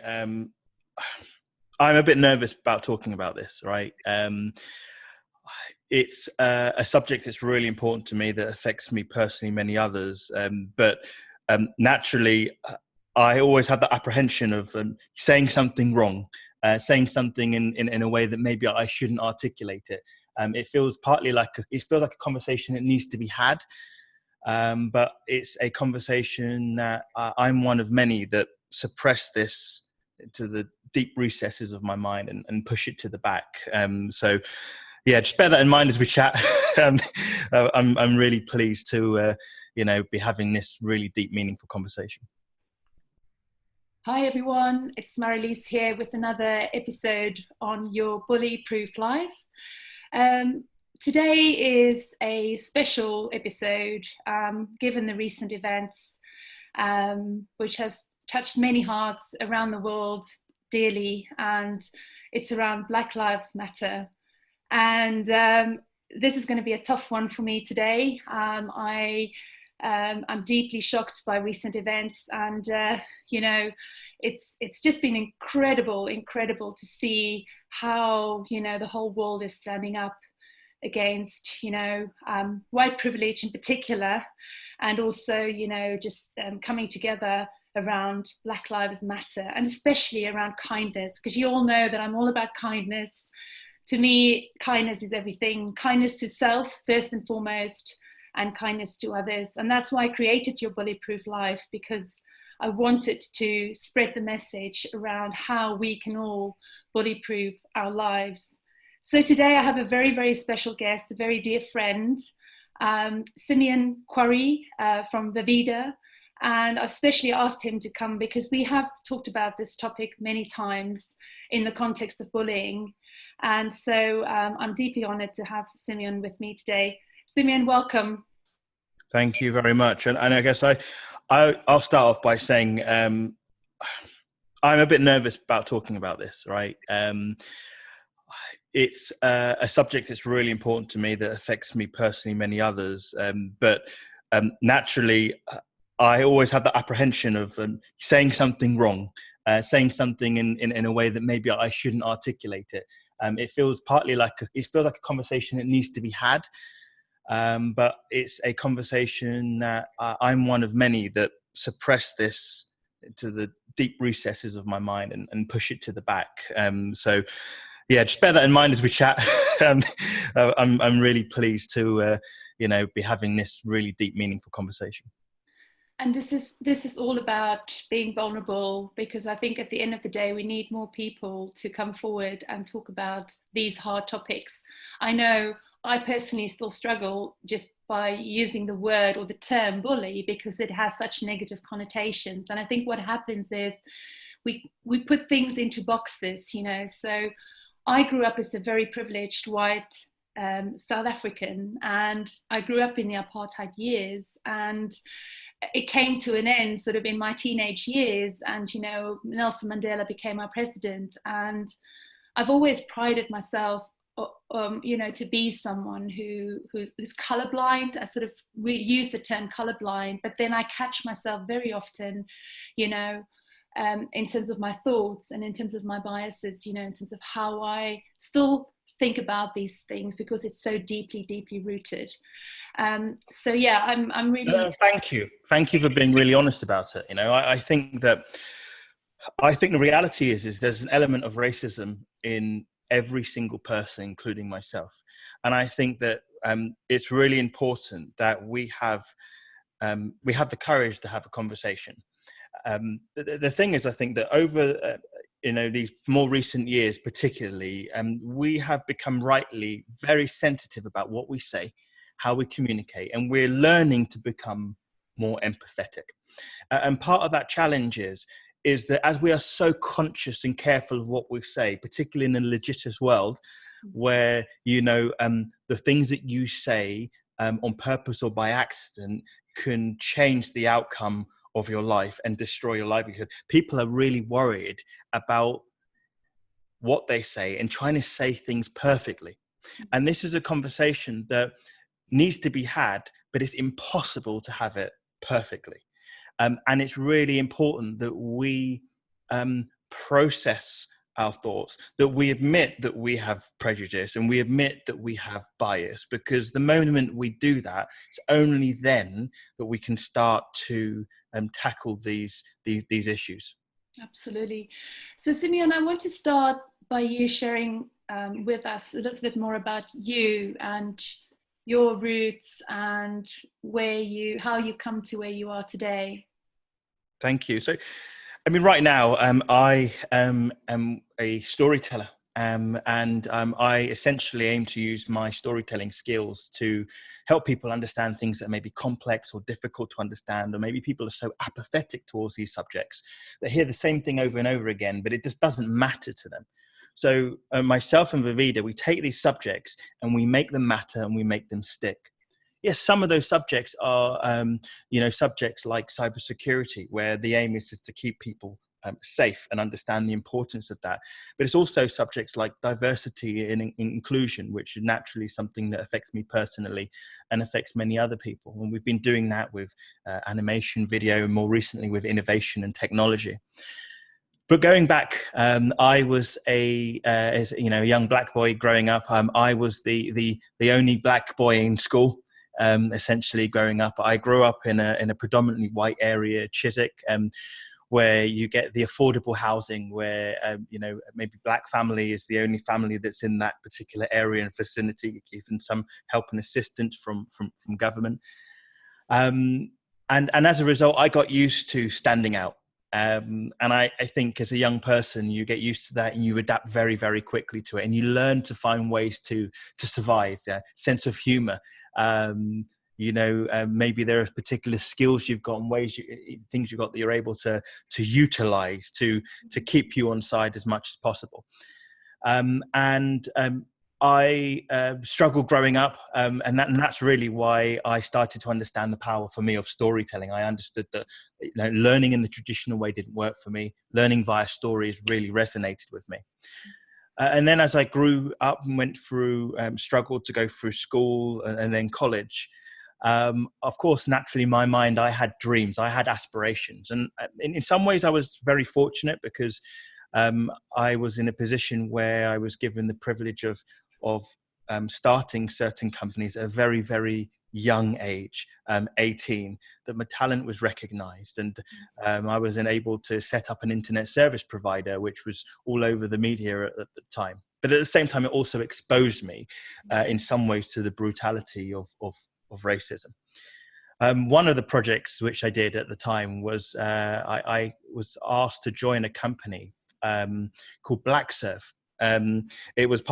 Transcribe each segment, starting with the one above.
Um, I'm a bit nervous about talking about this, right? It's a subject that's really important to me that affects me personally, many others. But naturally, I always have that apprehension of saying something wrong, saying something in a way that maybe I shouldn't articulate it. It feels like a conversation that needs to be had. But it's a conversation that I'm one of many that suppress this to the deep recesses of my mind and push it to the back. So yeah, just bear that in mind as we chat. I'm really pleased to be having this really deep, meaningful conversation. Hi everyone, it's Marilise here with another episode on your bully-proof life. Today is a special episode given the recent events which has touched many hearts around the world dearly, and it's around Black Lives Matter. And this is going to be a tough one for me today. I'm deeply shocked by recent events, and it's just been incredible to see how the whole world is standing up against white privilege in particular, and also just coming together around Black Lives Matter, and especially around kindness, because you all know that I'm all about kindness. To me, kindness is everything. Kindness to self first and foremost, and kindness to others. And that's why I created Your Bullyproof Life, because I wanted to spread the message around how we can all bullyproof our lives. So today I have a very, very special guest, a very dear friend, Simeon Quarrie from Vivida. And I've especially asked him to come because we have talked about this topic many times in the context of bullying. And so I'm deeply honored to have Simeon with me today. Simeon, welcome. Thank you very much. And I guess I'll start off by saying I'm a bit nervous about talking about this, right? It's a subject that's really important to me that affects me personally, many others. But naturally, I always have that apprehension of saying something wrong, saying something in a way that maybe I shouldn't articulate it. It feels like a conversation that needs to be had. But it's a conversation that I'm one of many that suppress this to the deep recesses of my mind and push it to the back. So yeah, just bear that in mind as we chat. I'm really pleased to be having this really deep, meaningful conversation. And this is all about being vulnerable, because I think at the end of the day, we need more people to come forward and talk about these hard topics. I know I personally still struggle just by using the word or the term bully, because it has such negative connotations. And I think what happens is we put things into boxes, So I grew up as a very privileged white South African, and I grew up in the apartheid years, and it came to an end sort of in my teenage years, and Nelson Mandela became our president, and I've always prided myself to be someone who's colorblind. I sort of use the term colorblind, but then I catch myself very often in terms of my thoughts and in terms of my biases, in terms of how I still think about these things, because it's so deeply rooted. So yeah, I'm really thank you for being really honest about it. I think the reality is there's an element of racism in every single person, including myself, and I think that it's really important that we have the courage to have a conversation. The thing is, I think that over these more recent years, particularly, we have become rightly very sensitive about what we say, how we communicate, and we're learning to become more empathetic. And part of that challenge is that as we are so conscious and careful of what we say, particularly in the litigious world, where the things that you say on purpose or by accident can change the outcome of your life and destroy your livelihood. People are really worried about what they say and trying to say things perfectly. And this is a conversation that needs to be had, but it's impossible to have it perfectly. And it's really important that we process our thoughts, that we admit that we have prejudice and we admit that we have bias, because the moment we do that, it's only then that we can start to tackle these issues. Absolutely. So Simeon, I want to start by you sharing with us a little bit more about you and your roots and how you come to where you are today. Thank you. So, I mean, right now, I am a storyteller, and I essentially aim to use my storytelling skills to help people understand things that may be complex or difficult to understand, or maybe people are so apathetic towards these subjects that hear the same thing over and over again, but it just doesn't matter to them. So myself and Vivida, we take these subjects and we make them matter and we make them stick. Yes, some of those subjects are, subjects like cybersecurity, where the aim is to keep people safe and understand the importance of that. But it's also subjects like diversity and inclusion, which is naturally something that affects me personally and affects many other people. And we've been doing that with animation, video, and more recently with innovation and technology. But going back, I was as you know, a young black boy growing up. I was the only black boy in school. Essentially, growing up, I grew up in a predominantly white area, Chiswick, where you get the affordable housing, where maybe black family is the only family that's in that particular area and vicinity, even some help and assistance from government. And as a result, I got used to standing out. And I think as a young person, you get used to that and you adapt very, very quickly to it. And you learn to find ways to survive, sense of humor. Maybe there are particular skills you've got and things you've got that you're able to utilize to keep you on side as much as possible. I struggled growing up, and that's really why I started to understand the power for me of storytelling. I understood that learning in the traditional way didn't work for me. Learning via stories really resonated with me. And then as I grew up and went through, struggled to go through school and then college, of course, naturally, in my mind, I had dreams, I had aspirations. And in some ways, I was very fortunate because I was in a position where I was given the privilege of starting certain companies at a very, very young age, 18, that my talent was recognized. And I was able to set up an internet service provider, which was all over the media at the time. But at the same time, it also exposed me in some ways to the brutality of racism. One of the projects which I did at the time was I was asked to join a company called Black Surf. It was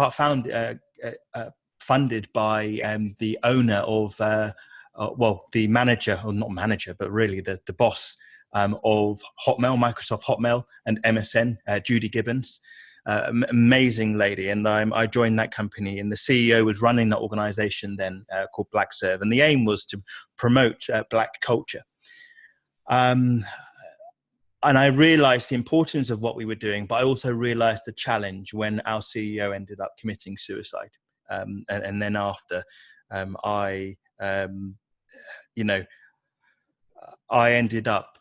funded by the owner of, the manager, or not manager, but really the boss of Hotmail, Microsoft Hotmail, and MSN, Judy Gibbons. Amazing lady. And I joined that company, and the CEO was running that organization then called Black Serve. And the aim was to promote black culture. And I realized the importance of what we were doing, but I also realized the challenge when our CEO ended up committing suicide. And then after, I ended up,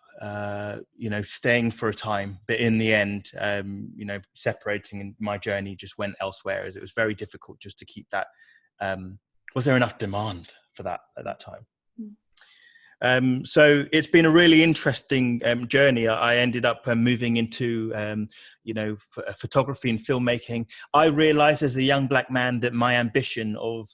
staying for a time, but in the end, separating, and my journey just went elsewhere, as it was very difficult just to keep that. Was there enough demand for that at that time? So it's been a really interesting journey. I ended up moving into, photography and filmmaking. I realized as a young black man that my ambition of,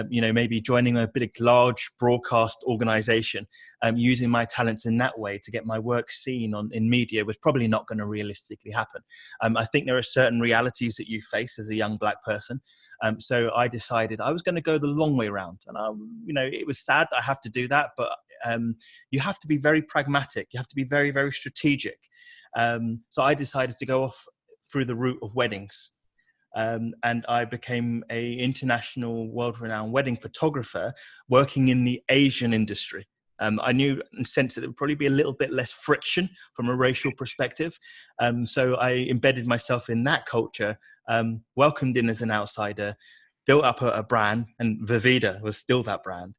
maybe joining a big, large broadcast organization, using my talents in that way to get my work seen in media was probably not going to realistically happen. I think there are certain realities that you face as a young black person. So I decided I was going to go the long way around. And, it was sad that I have to do that, but you have to be very pragmatic. You have to be very, very strategic. So I decided to go off through the route of weddings. And I became an international, world-renowned wedding photographer working in the Asian industry. I knew and sensed that there would probably be a little bit less friction from a racial perspective. So I embedded myself in that culture, welcomed in as an outsider, built up a brand, and Vivida was still that brand.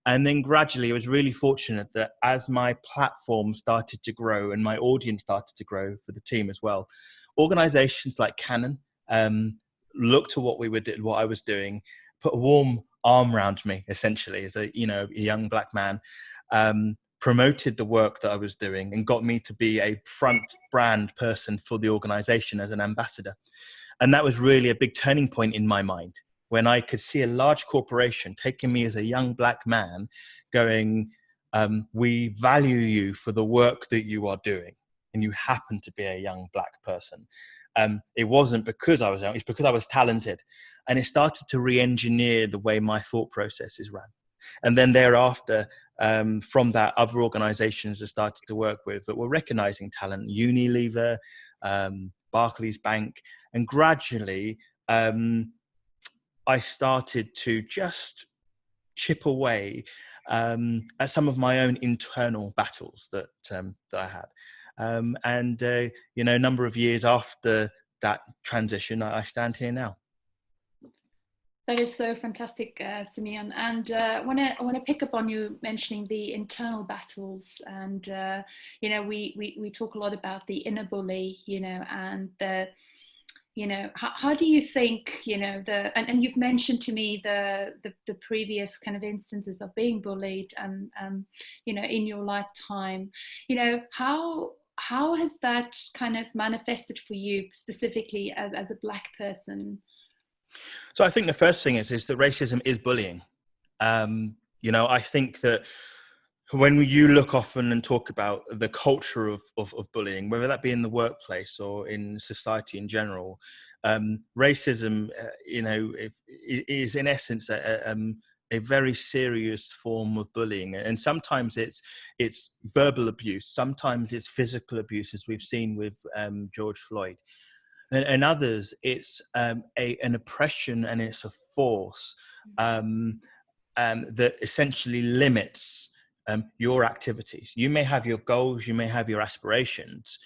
And then gradually, I was really fortunate that as my platform started to grow and my audience started to grow for the team as well, organizations like Canon looked at what what I was doing, put a warm arm around me, essentially, as a young black man, promoted the work that I was doing, and got me to be a front brand person for the organization as an ambassador. And that was really a big turning point in my mind, when I could see a large corporation taking me as a young black man, going, we value you for the work that you are doing, and you happen to be a young black person. It wasn't because I was young, it's because I was talented. And it started to re-engineer the way my thought processes ran. And then thereafter, from that, other organizations I started to work with that were recognizing talent, Unilever, Barclays Bank, and gradually I started to just chip away at some of my own internal battles that I had. A number of years after that transition, I stand here now. That is so fantastic, Simeon. And I want to pick up on you mentioning the internal battles. And we talk a lot about the inner bully, and the how do you think and you've mentioned to me the previous kind of instances of being bullied and in your lifetime. How has that kind of manifested for you specifically as a black person? So I think the first thing is that racism is bullying. I think that when you look often and talk about the culture of bullying, whether that be in the workplace or in society in general, racism, is in essence a very serious form of bullying. And sometimes it's verbal abuse, sometimes it's physical abuse, as we've seen with George Floyd. And others, it's an oppression, and it's a force that essentially limits your activities. You may have your goals, you may have your aspirations,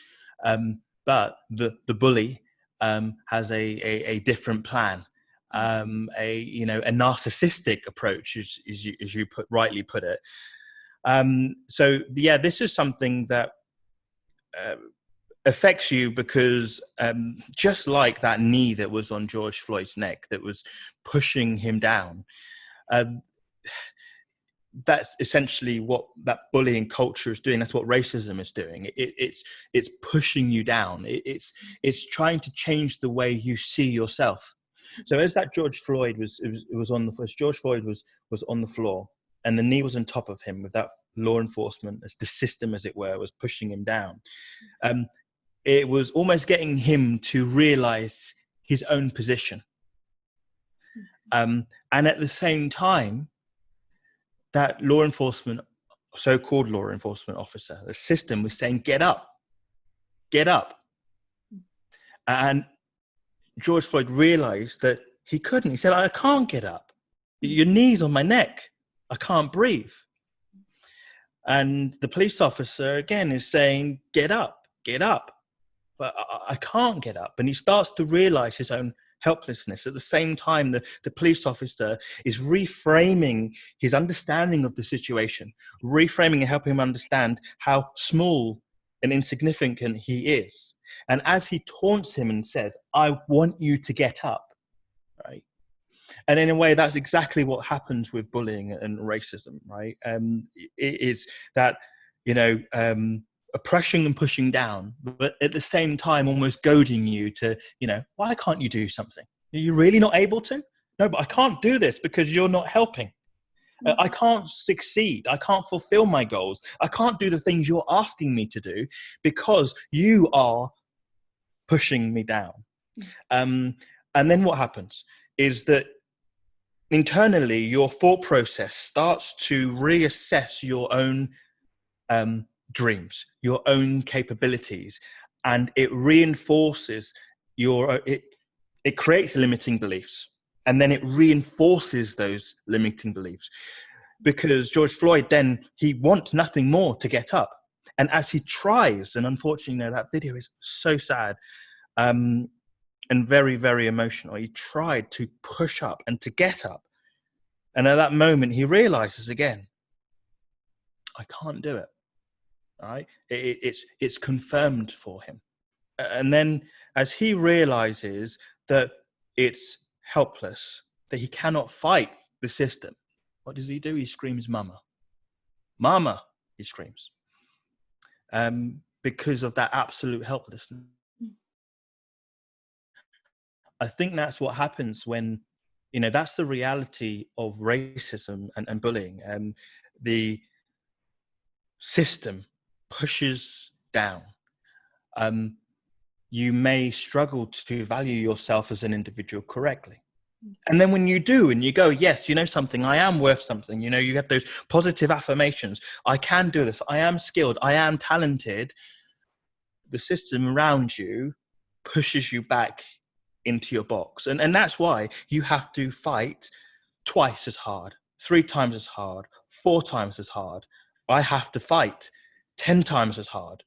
but the bully has a different plan, a narcissistic approach, as you rightly put it. This is something that affects you because just like that knee that was on George Floyd's neck that was pushing him down, that's essentially what that bullying culture is doing. That's what racism is doing. It's pushing you down. It's trying to change the way you see yourself. So as that George Floyd was on the floor, and the knee was on top of him, with that law enforcement, as the system, as it were, was pushing him down. It was almost getting him to realize his own position. And at the same time, that so-called law enforcement officer, the system, was saying, get up. And George Floyd realized that he couldn't. He said, I can't get up. Your knee's on my neck. I can't breathe. And the police officer, again, is saying, get up. But I can't get up. And he starts to realize his own helplessness. At the same time, the police officer is reframing his understanding of the situation, reframing and helping him understand how small and insignificant he is. And as he taunts him and says, I want you to get up, right? And in a way, that's exactly what happens with bullying and racism, right? It is that, oppression and pushing down, but at the same time almost goading you to, why can't you do something? Are you really not able to? No, but I can't do this because you're not helping. I can't succeed. I can't fulfill my goals. I can't do the things you're asking me to do because you are pushing me down. And then what happens is that internally, your thought process starts to reassess your own dreams, your own capabilities, and it reinforces it creates limiting beliefs, and then it reinforces those limiting beliefs, because George Floyd, then he wants nothing more to get up. And as he tries, and unfortunately, that video is so sad and very, very emotional, he tried to push up and to get up, and at that moment he realizes again, I can't do it. Right? It's confirmed for him. And then as he realizes that it's helpless, that he cannot fight the system, what does he do? He screams, "Mama, Mama," he screams, because of that absolute helplessness. I think that's what happens when, that's the reality of racism and bullying. The system pushes down. You may struggle to value yourself as an individual correctly. And then when you do, and you go, yes, something, I am worth something, you have those positive affirmations. I can do this. I am skilled. I am talented. The system around you pushes you back into your box. And that's why you have to fight twice as hard, 3 times as hard, 4 times as hard. I have to fight 10 times as hard.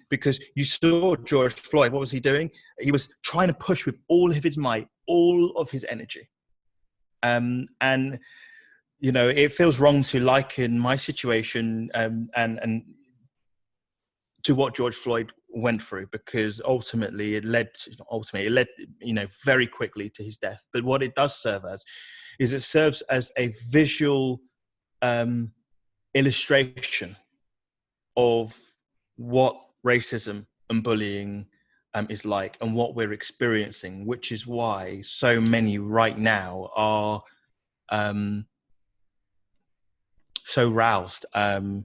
Because you saw George Floyd, what was he doing? He was trying to push with all of his might, all of his energy. And it feels wrong to liken my situation and to what George Floyd went through, because ultimately it led very quickly to his death. But what it does serve as is it serves as a visual illustration of what racism and bullying is like, and what we're experiencing, which is why so many right now are so roused and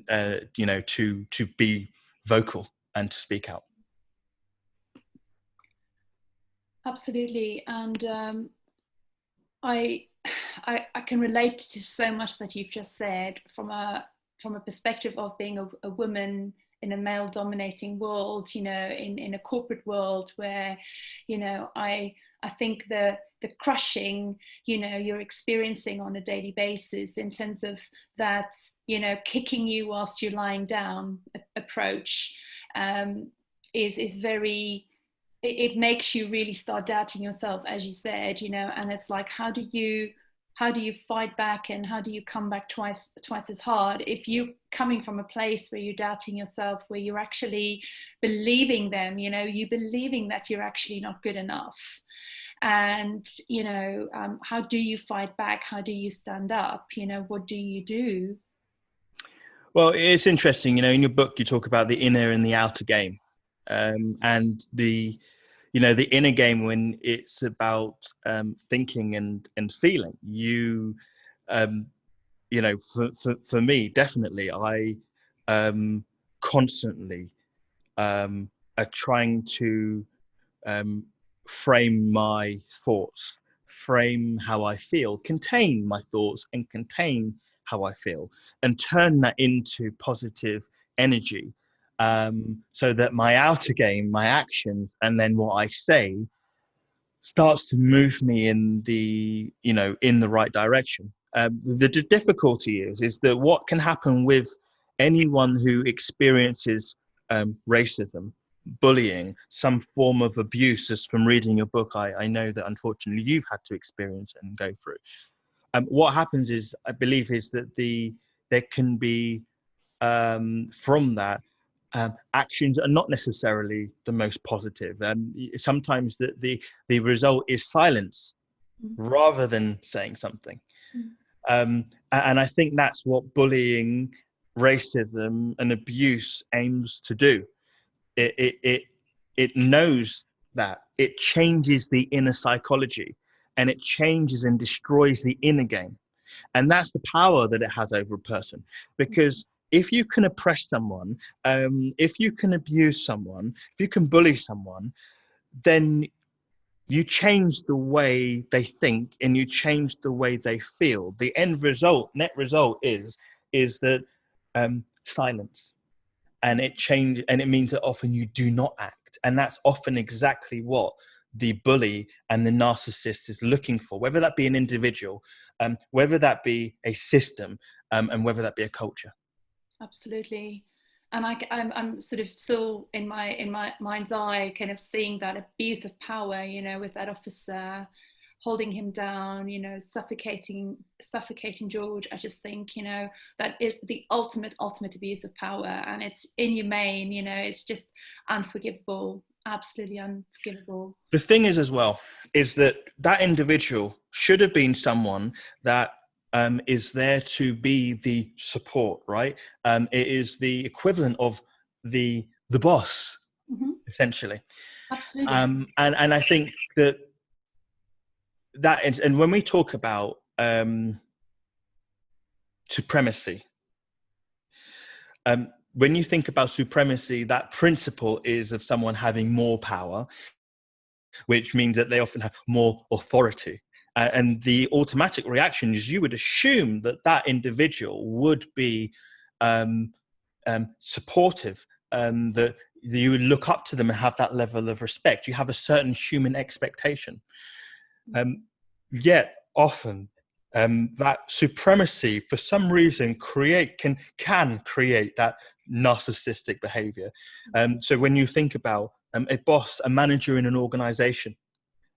to be vocal and to speak out. Absolutely. And I can relate to so much that you've just said from a perspective of being a woman in a male dominating world, in a corporate world where, I think the crushing, you're experiencing on a daily basis in terms of that, kicking you whilst you're lying down approach is very, it makes you really start doubting yourself, as you said, and it's like, how do you fight back, and how do you come back twice as hard if you're coming from a place where you're doubting yourself, where you're actually believing them, you believing that you're actually not good enough. And how do you fight back? How do you stand up? What do you do? Well, it's interesting, in your book you talk about the inner and the outer game, and the inner game, when it's about thinking and feeling. For me, definitely, I constantly are trying to frame my thoughts, frame how I feel, contain my thoughts and contain how I feel, and turn that into positive energy, so that my outer game, my actions, and then what I say starts to move me in the right direction. The difficulty is that what can happen with anyone who experiences racism, bullying, some form of abuse, as from reading your book, I know that unfortunately you've had to experience and go through. What happens is, I believe, is that there can be from that, actions are not necessarily the most positive. Sometimes the result is silence rather than saying something. And I think that's what bullying, racism, and abuse aims to do. It knows that it changes the inner psychology, and it changes and destroys the inner game. And that's the power that it has over a person. Because if you can oppress someone, if you can abuse someone, if you can bully someone, then you change the way they think and you change the way they feel. The net result is that silence. And it means that often you do not act. And that's often exactly what the bully and the narcissist is looking for, whether that be an individual, whether that be a system, and whether that be a culture. Absolutely. And I'm sort of still in my mind's eye, kind of seeing that abuse of power, with that officer. holding him down, suffocating George. I just think, that is the ultimate abuse of power, and it's inhumane. It's just unforgivable, absolutely unforgivable. The thing is, as well, is that individual should have been someone that is there to be the support, right? It is the equivalent of the boss, Mm-hmm. essentially. Absolutely. And I think that is, and when we talk about supremacy, when you think about supremacy, that principle is of someone having more power, which means that they often have more authority. And the automatic reaction is you would assume that individual would be supportive, that you would look up to them and have that level of respect. You have a certain human expectation. Yet often that supremacy, for some reason, can create that narcissistic behavior. So when you think about a boss, a manager in an organization,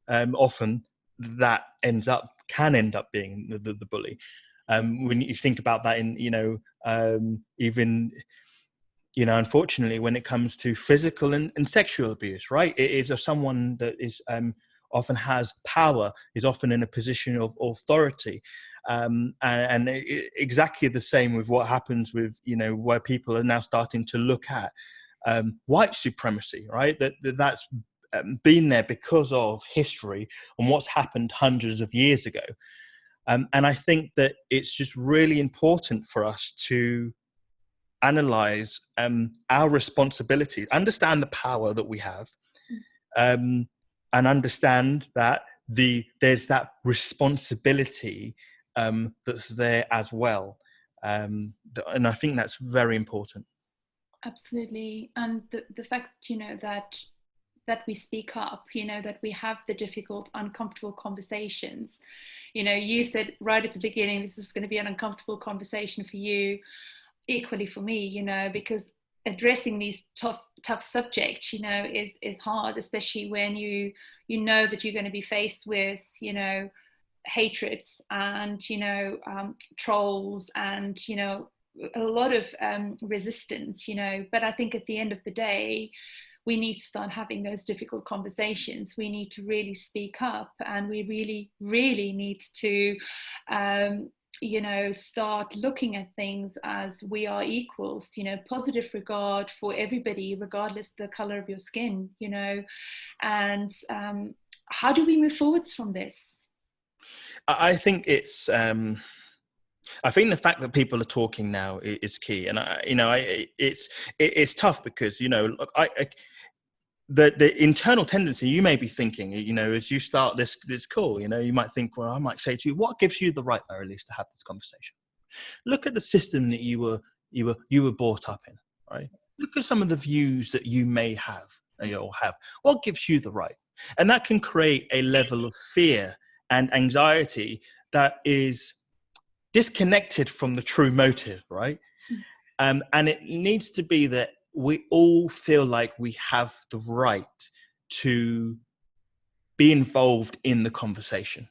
often that can end up being the bully. When you think about that in, even, unfortunately, when it comes to physical and sexual abuse, right? It is someone that is often has power, is often in a position of authority. Exactly the same with what happens with, where people are now starting to look at white supremacy, right? That's been there because of history and what's happened hundreds of years ago. And I think that it's just really important for us to analyze our responsibility, understand the power that we have, and understand that there's that responsibility that's there as well. And I think that's very important. Absolutely. And the fact, that we speak up, that we have the difficult, uncomfortable conversations. You said right at the beginning, this is going to be an uncomfortable conversation for you, equally for me, because addressing these tough subjects, is hard, especially when you know that you're going to be faced with, hatreds and, trolls and, a lot of resistance, but I think at the end of the day, we need to start having those difficult conversations. We need to really speak up, and we really, really need to, start looking at things as we are equals, positive regard for everybody, regardless of the color of your skin, and how do we move forwards from this? I think I think the fact that people are talking now is key, and it's tough because the internal tendency, you may be thinking, as you start this call, you might think, well, I might say to you, what gives you the right, Mary Elise, to have this conversation? Look at the system that you were brought up in, right? Look at some of the views that you may have or have. What gives you the right? And that can create a level of fear and anxiety that is disconnected from the true motive, right? And it needs to be that we all feel like we have the right to be involved in the conversation.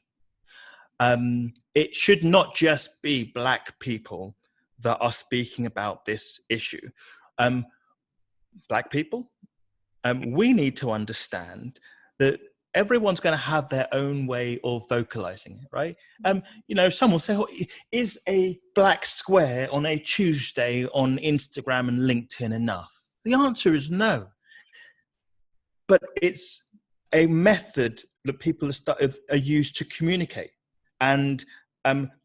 It should not just be Black people that are speaking about this issue. Black people, we need to understand that everyone's going to have their own way of vocalizing it, right? Some will say, oh, is a black square on a Tuesday on Instagram and LinkedIn enough? The answer is no. But it's a method that people are used to communicate. And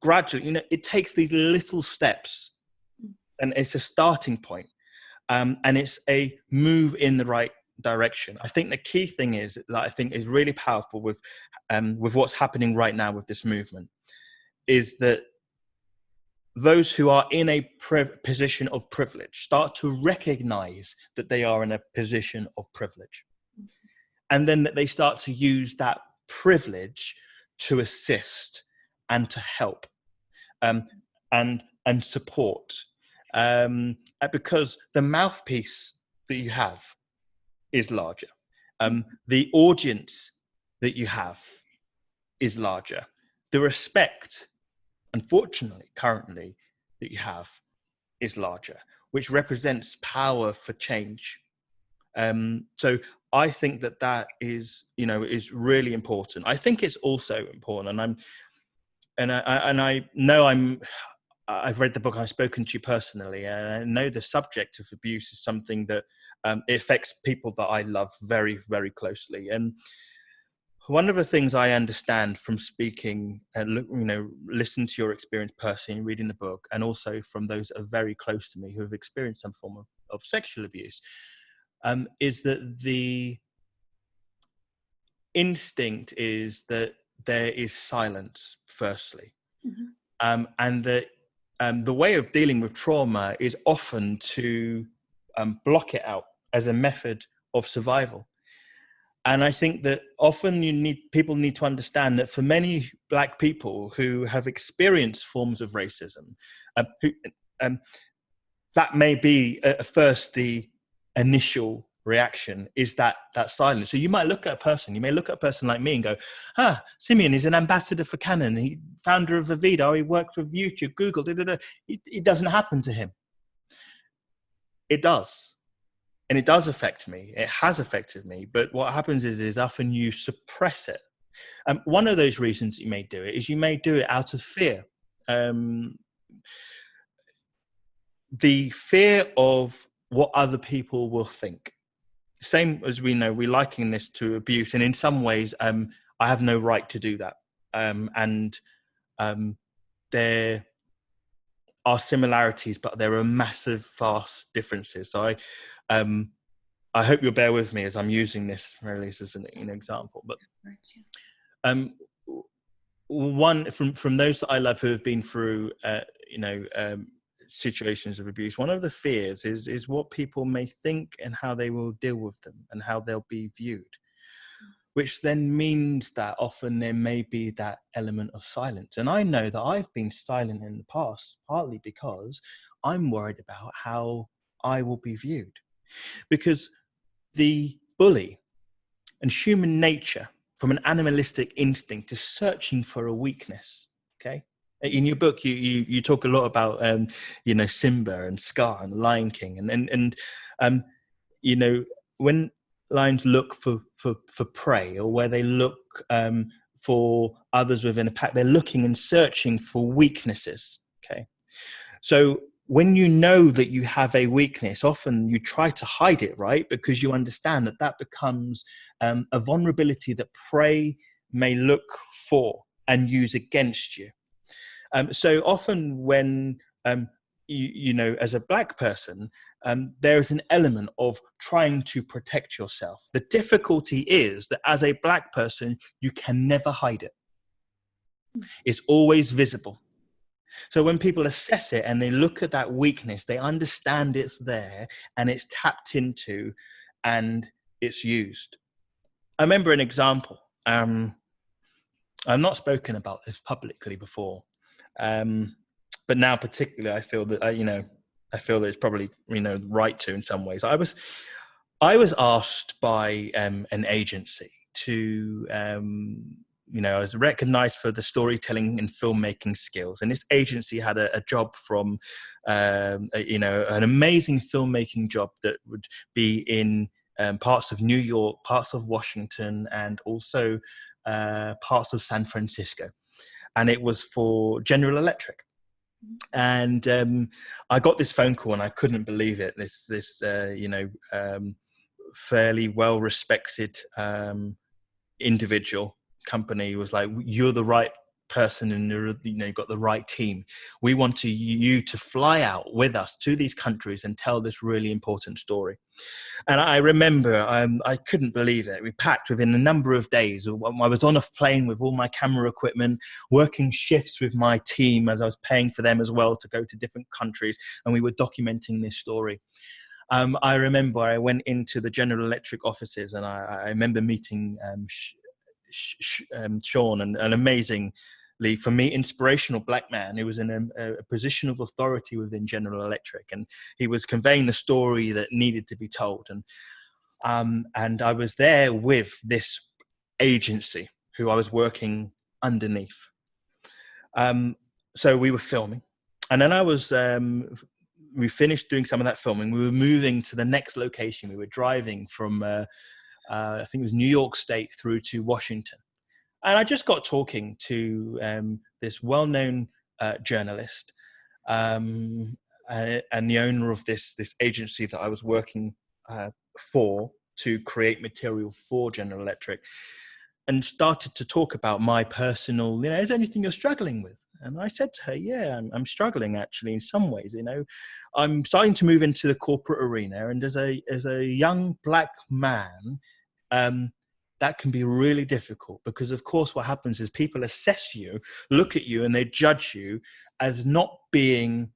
gradually, it takes these little steps, and it's a starting point. And it's a move in the right direction. I think the key thing is that I think is really powerful with what's happening right now with this movement is that those who are in a position of privilege start to recognize that they are in a position of privilege, and then that they start to use that privilege to assist and to help and support, because the mouthpiece that you have is larger. The audience that you have is larger. The respect, unfortunately, currently, that you have is larger, which represents power for change. So I think that is, is really important. I think it's also important, and I know I've read the book, I've spoken to you personally, and I know the subject of abuse is something that it affects people that I love very, very closely. And one of the things I understand from speaking and listen to your experience personally, reading the book, and also from those that are very close to me who have experienced some form of sexual abuse, is that the instinct is that there is silence, firstly. And that the way of dealing with trauma is often to block it out as a method of survival. And I think that often people need to understand that for many Black people who have experienced forms of racism, that may be at first the initial reaction is that silence. So you might look at a person like me and go, Simeon is an ambassador for Canon, he founder of Avida, he works with YouTube, Google, It doesn't happen to him. It does. And it does affect me. It has affected me. But what happens is often you suppress it. One of those reasons you may do it is you may do it out of fear. The fear of what other people will think. Same as we know, we liken this to abuse. And in some ways, I have no right to do that. There are similarities, but there are massive, vast differences. So I hope you'll bear with me as I'm using this really as an example. But one from those that I love who have been through, situations of abuse, one of the fears is what people may think and how they will deal with them and how they'll be viewed, which then means that often there may be that element of silence. And I know that I've been silent in the past, partly because I'm worried about how I will be viewed. Because the bully and human nature, from an animalistic instinct, is searching for a weakness. Okay, in your book, you talk a lot about Simba and Scar and Lion King, and when lions look for prey, or where they look for others within a pack, they're looking and searching for weaknesses. Okay, so when you know that you have a weakness, often you try to hide it, right? Because you understand that becomes a vulnerability that prey may look for and use against you. So often when, as a Black person, there is an element of trying to protect yourself. The difficulty is that as a Black person, you can never hide it. It's always visible. So when people assess it and they look at that weakness, they understand it's there and it's tapped into and it's used. I remember an example. I've not spoken about this publicly before, but now particularly I feel that it's probably right to in some ways. I was asked by an agency to I was recognized for the storytelling and filmmaking skills. And this agency had a job from, an amazing filmmaking job that would be in parts of New York, parts of Washington, and also parts of San Francisco. And it was for General Electric. And I got this phone call and I couldn't believe it. This fairly well-respected individual company was like, you're the right person and you've got the right team. We want you to fly out with us to these countries and tell this really important story. And I remember I couldn't believe it. We packed within a number of days. I was on a plane with all my camera equipment, working shifts with my team as I was paying for them as well to go to different countries, and we were documenting this story. I remember I went into the General Electric offices, and I remember meeting Sean, an amazingly, for me, inspirational Black man who was in a position of authority within General Electric, and he was conveying the story that needed to be told. And I was there with this agency who I was working underneath. So we were filming, and then we finished doing some of that filming. We were moving to the next location. We were driving from, I think it was New York State through to Washington. And I just got talking to this well-known journalist and the owner of this agency that I was working for to create material for General Electric, and started to talk about my personal, is there anything you're struggling with? And I said to her, yeah, I'm struggling actually in some ways. I'm starting to move into the corporate arena, and as a young black man, that can be really difficult, because of course what happens is people assess you, look at you, and they judge you as not being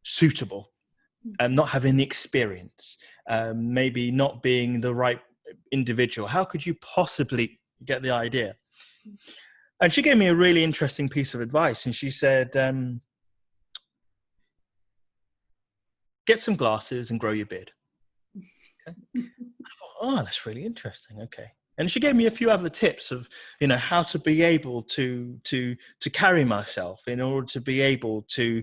suitable, not having the experience, maybe not being the right individual. How could you possibly get the idea? And she gave me a really interesting piece of advice, and she said, get some glasses and grow your beard. Okay. I thought, oh, that's really interesting. Okay. And she gave me a few other tips of, how to be able to carry myself in order to be able to,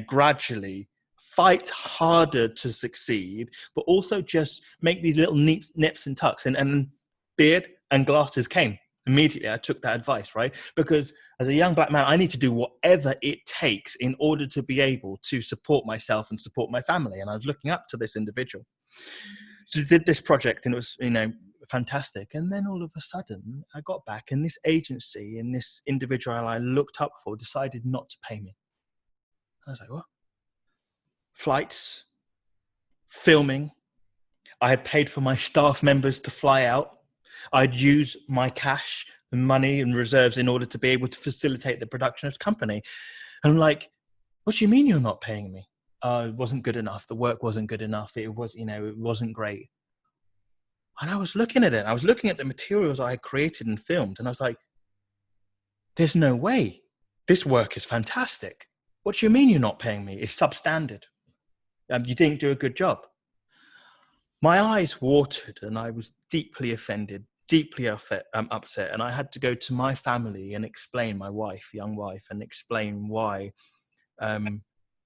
gradually fight harder to succeed, but also just make these little nips and tucks. And beard and glasses came immediately. I took that advice, right? Because as a young black man, I need to do whatever it takes in order to be able to support myself and support my family. And I was looking up to this individual. So I did this project, and it was, fantastic. And then all of a sudden I got back, and this agency and this individual I looked up for decided not to pay me. I was like, what? Flights, filming. I had paid for my staff members to fly out. I'd use my cash and money and reserves in order to be able to facilitate the production of the company. And I'm like, what do you mean you're not paying me? It wasn't good enough. The work wasn't good enough. It wasn't great. And I was looking at it. I was looking at the materials I had created and filmed. And I was like, there's no way. This work is fantastic. What do you mean you're not paying me? It's substandard. You didn't do a good job. My eyes watered, and I was deeply offended, deeply upset. And I had to go to my family and explain, my wife, young wife, and explain why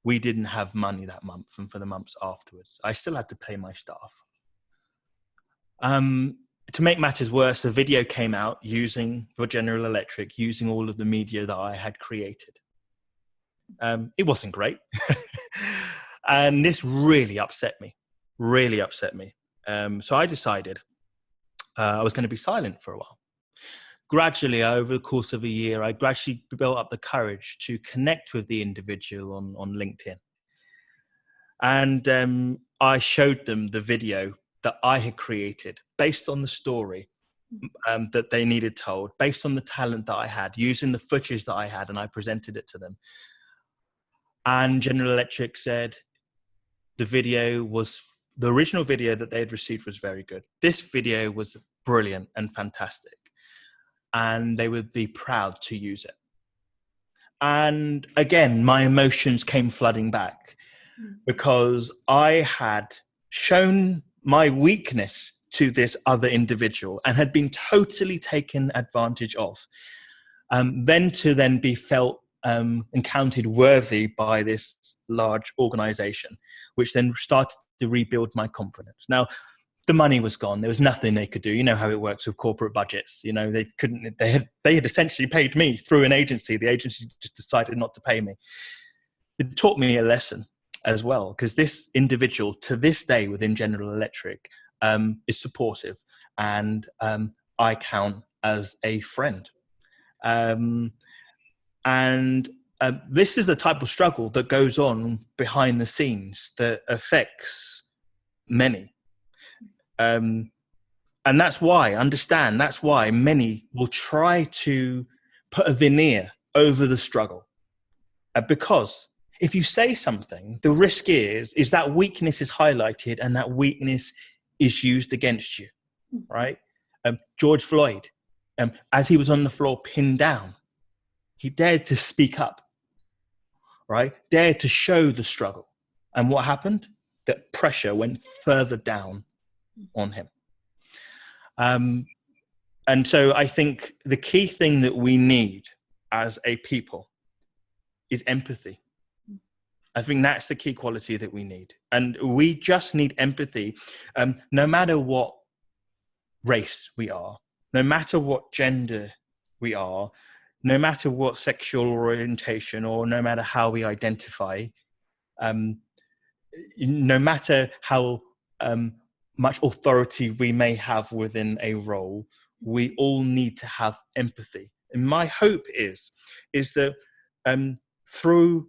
we didn't have money that month and for the months afterwards. I still had to pay my staff. To make matters worse, a video came out for General Electric, using all of the media that I had created. It wasn't great. And this really upset me. So I decided I was going to be silent for a while. Gradually, over the course of a year, I gradually built up the courage to connect with the individual on LinkedIn. And I showed them the video that I had created based on the story that they needed told, based on the talent that I had, using the footage that I had, and I presented it to them. And General Electric said the original video that they had received was very good. This video was brilliant and fantastic, and they would be proud to use it. And again, my emotions came flooding back, because I had shown my weakness to this other individual and had been totally taken advantage of. Then to be felt and counted worthy by this large organization, which then started to rebuild my confidence. Now, the money was gone. There was nothing they could do. You know how it works with corporate budgets. They had essentially paid me through an agency. The agency just decided not to pay me. It taught me a lesson as well, because this individual to this day within General Electric is supportive, and I count as a friend. This is the type of struggle that goes on behind the scenes that affects many. And that's why many will try to put a veneer over the struggle. Because if you say something, the risk is that weakness is highlighted, and that weakness is used against you, right? George Floyd, as he was on the floor pinned down, he dared to speak up, right? Dared to show the struggle. And what happened? That pressure went further down on him. And And so I think the key thing that we need as a people is empathy. I think that's the key quality that we need. And we just need empathy, no matter what race we are, no matter what gender we are, no matter what sexual orientation, or no matter how we identify, no matter how much authority we may have within a role, we all need to have empathy. And my hope is that through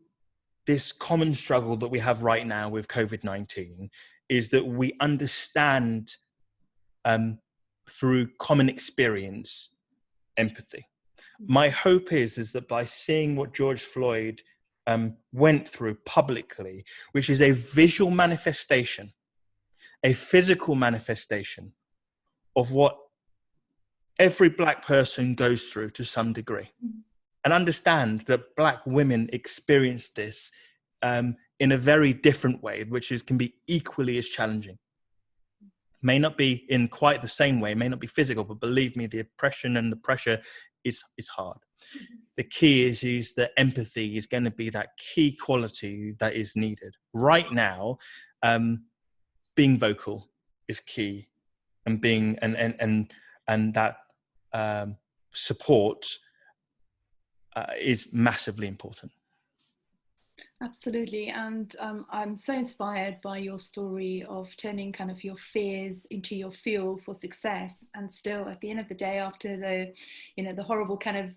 this common struggle that we have right now with COVID-19, is that we understand through common experience, empathy. My hope is that by seeing what George Floyd went through publicly, which is a visual manifestation, a physical manifestation of what every Black person goes through to some degree, and understand that Black women experience this in a very different way, which can be equally as challenging. May not be in quite the same way, may not be physical, but believe me, the oppression and the pressure is hard. The key is that empathy is going to be that key quality that is needed. Right now, being vocal is key, and being and that support is massively important. Absolutely. And I'm so inspired by your story of turning kind of your fears into your fuel for success. And still at the end of the day, after the horrible kind of,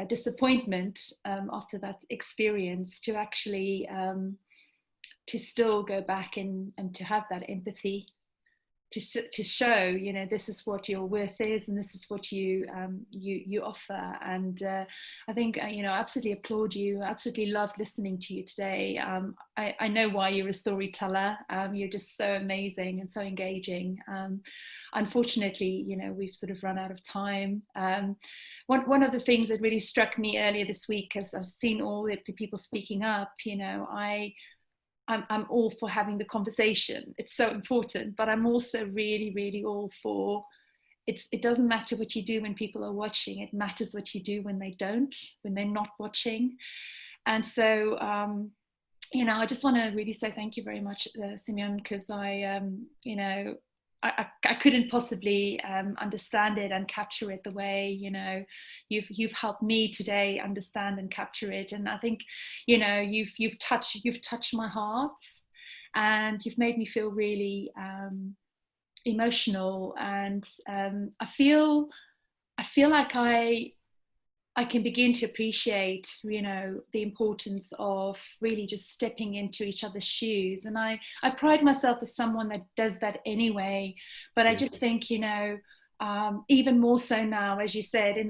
disappointment after that experience, to actually to still go back and to have that empathy, to show, this is what your worth is, and this is what you offer. And I think, I absolutely applaud you. I absolutely loved listening to you today. I know why you're a storyteller. You're just so amazing and so engaging. Unfortunately, we've sort of run out of time. One of the things that really struck me earlier this week, as I've seen all the people speaking up, I'm all for having the conversation. It's so important, but I'm also really, really all for it doesn't matter what you do when people are watching. It matters what you do when they're not watching. And so, I just want to really say thank you very much, Simeon, because I couldn't possibly understand it and capture it the way you've helped me today understand and capture it. And I think you've touched my heart, and you've made me feel really emotional. And I feel like I can begin to appreciate, the importance of really just stepping into each other's shoes. And I pride myself as someone that does that anyway. But I just think, even more so now, as you said, in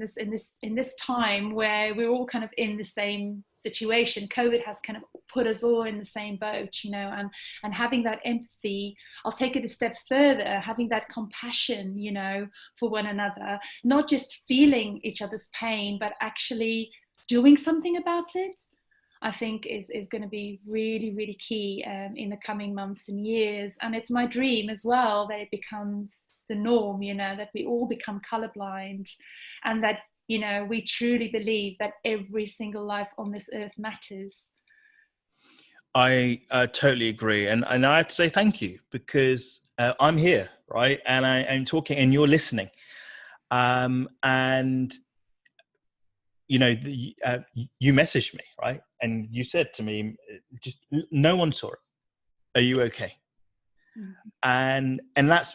this time where we're all kind of in the same situation, COVID has kind of put us all in the same boat, and having that empathy. I'll take it a step further, having that compassion, for one another, not just feeling each other's pain, but actually doing something about it, I think is going to be really, really key in the coming months and years. And it's my dream as well that it becomes the norm, that we all become colorblind, and that, we truly believe that every single life on this earth matters. I totally agree. And I have to say thank you, because I'm here, right? And I'm talking and you're listening. And you messaged me, right? And you said to me, just no one saw it. Are you okay? Mm-hmm. And that's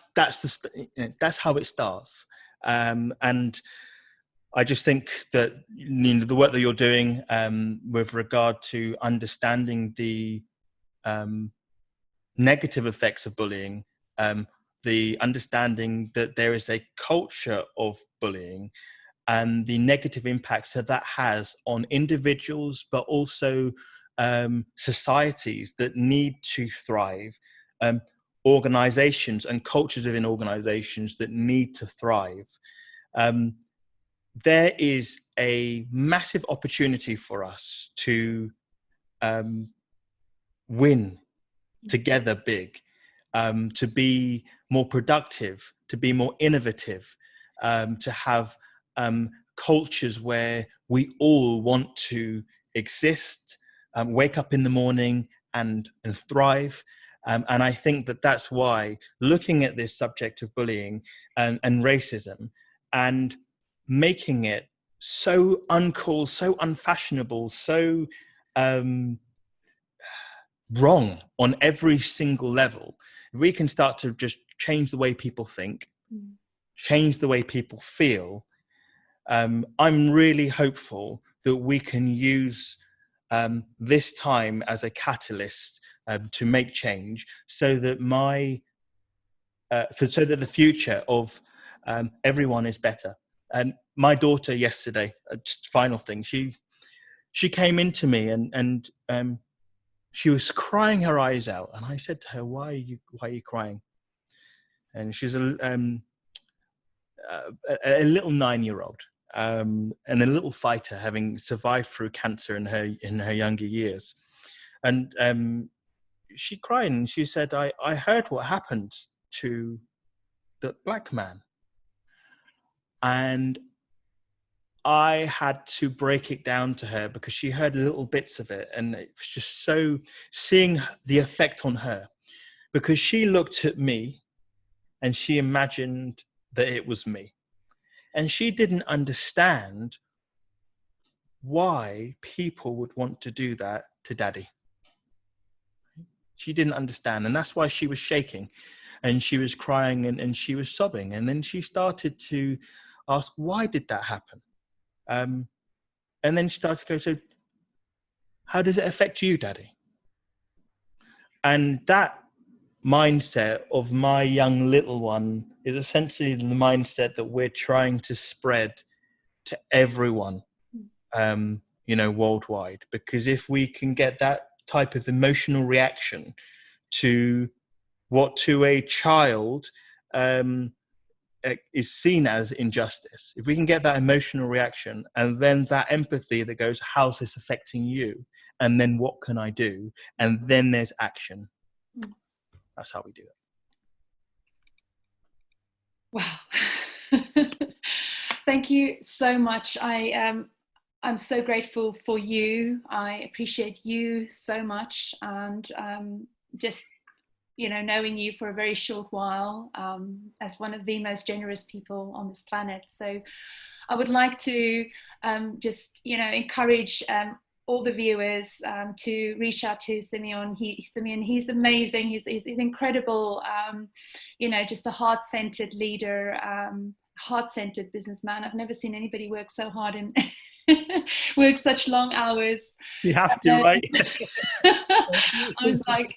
how it starts. And I just think that the work that you're doing with regard to understanding the negative effects of bullying, the understanding that there is a culture of bullying, and the negative impacts that has on individuals, but also societies that need to thrive, organizations and cultures within organizations that need to thrive. There is a massive opportunity for us to win together big, to be more productive, to be more innovative, to have cultures where we all want to exist, wake up in the morning and thrive. And I think that that's why looking at this subject of bullying and racism and making it so uncool, so unfashionable, so wrong on every single level, if we can start to just change the way people think, change the way people feel, I'm really hopeful that we can use this time as a catalyst to make change, so that so that the future of everyone is better. And my daughter yesterday, just final thing, she came into me and she was crying her eyes out, and I said to her, "Why are you crying?" And she's a little 9-year-old, and a little fighter, having survived through cancer in her younger years. And she cried and she said, I heard what happened to the black man, and I had to break it down to her because she heard little bits of it, and it was just so, seeing the effect on her, because she looked at me and she imagined that it was me, and she didn't understand why people would want to do that to daddy. She didn't understand, and that's why she was shaking and she was crying and she was sobbing. And then she started to ask, why did that happen? And then she started to go, so how does it affect you, daddy? And that mindset of my young little one is essentially the mindset that we're trying to spread to everyone, worldwide. Because if we can get that type of emotional reaction to what to a child is seen as injustice, if we can get that emotional reaction and then that empathy that goes, how's this affecting you? And then what can I do? And then there's action. That's how we do it. Wow. Thank you so much. I'm so grateful for you. I appreciate you so much. And just, knowing you for a very short while, as one of the most generous people on this planet. So I would like to just, encourage all the viewers to reach out to Simeon. Simeon, he's amazing. He's incredible. Just a heart-centered leader, heart-centered businessman. I've never seen anybody work so hard and work such long hours. You have to, right? I was like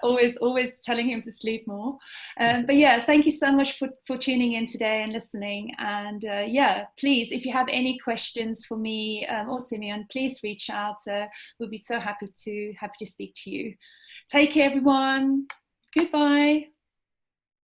always telling him to sleep more. But yeah, thank you so much for tuning in today and listening. And please, if you have any questions for me or Simeon, please reach out. We'll be so happy to speak to you. Take care, everyone. Goodbye.